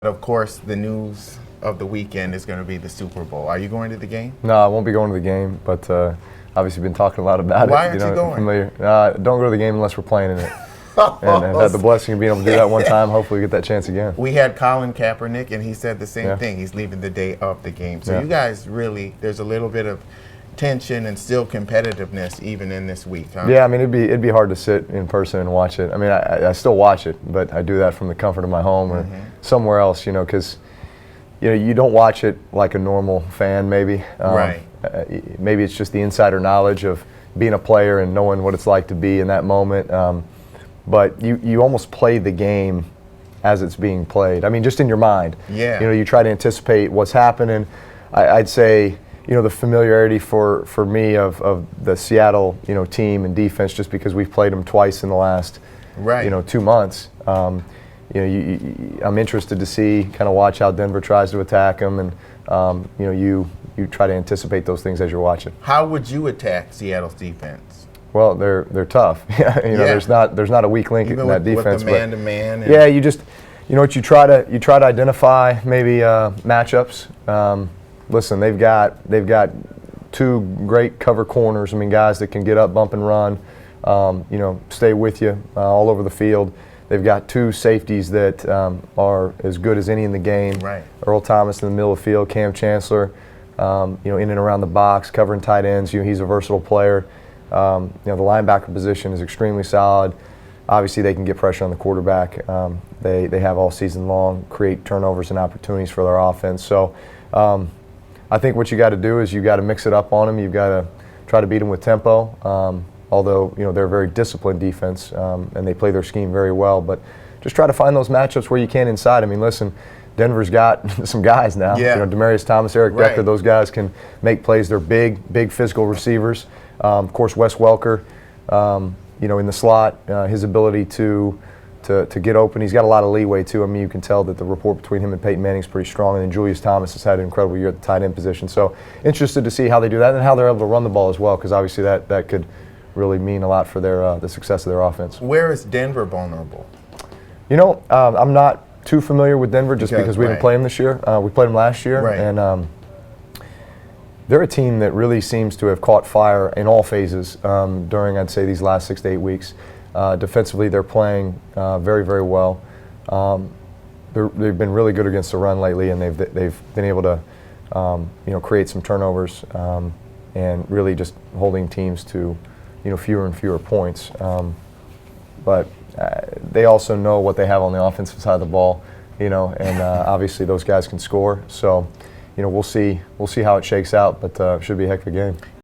Of course, the news of the weekend is going to be the Super Bowl. Are you going to the game? No, I won't be going to the game, but obviously been talking a lot about Why it. aren't you going? Familiar. Don't go to the game unless we're playing in it. And I've had the blessing of being able to do that one time. Hopefully we get that chance again. We had Colin Kaepernick, and he said the same Yeah. thing. He's leaving the day of the game. So Yeah. you guys really, there's a little bit of tension and still competitiveness even in this week, huh? Yeah, I mean, it'd be hard to sit in person and watch it. I mean, I still watch it, but I do that from the comfort of my home or somewhere else, because you don't watch it like a normal fan, maybe. Right. Maybe it's just the insider knowledge of being a player and knowing what it's like to be in that moment. But you almost play the game as it's being played. I mean, just in your mind. Yeah. You try to anticipate what's happening. I'd say, the familiarity for me of the Seattle, team and defense, just because we've played them twice in the last, 2 months. I'm interested to see, kind of watch how Denver tries to attack them, and you try to anticipate those things as you're watching. How would you attack Seattle's defense? Well, they're tough. There's not a weak link Even in that defense. With the man-to-man. Yeah, you try to identify maybe matchups. Listen, they've got two great cover corners. I mean, guys that can get up, bump, and run. Stay with you all over the field. They've got two safeties that are as good as any in the game. Right. Earl Thomas in the middle of the field, Cam Chancellor, in and around the box, covering tight ends. He's a versatile player. The linebacker position is extremely solid. Obviously, they can get pressure on the quarterback. They have all season long, create turnovers and opportunities for their offense. So I think what you got to do is you got to mix it up on them. You've got to try to beat them with tempo. Although they're a very disciplined defense and they play their scheme very well. But just try to find those matchups where you can inside. I mean, listen, Denver's got some guys now. Yeah. Demarius Thomas, Eric Decker, those guys can make plays. They're big physical receivers. Of course, Wes Welker, in the slot, his ability to get open. He's got a lot of leeway too. I mean, you can tell that the rapport between him and Peyton Manning is pretty strong. And then Julius Thomas has had an incredible year at the tight end position. So interested to see how they do that and how they're able to run the ball as well, because obviously that could really mean a lot for the success of their offense. Where is Denver vulnerable? I'm not too familiar with Denver just because we didn't play them this year. We played them last year, and they're a team that really seems to have caught fire in all phases during, I'd say, these last 6 to 8 weeks. Defensively, they're playing very, very well. They've been really good against the run lately, and they've been able to create some turnovers and really just holding teams to fewer and fewer points. But they also know what they have on the offensive side of the ball, and obviously those guys can score. So, we'll see how it shakes out, but it should be a heck of a game.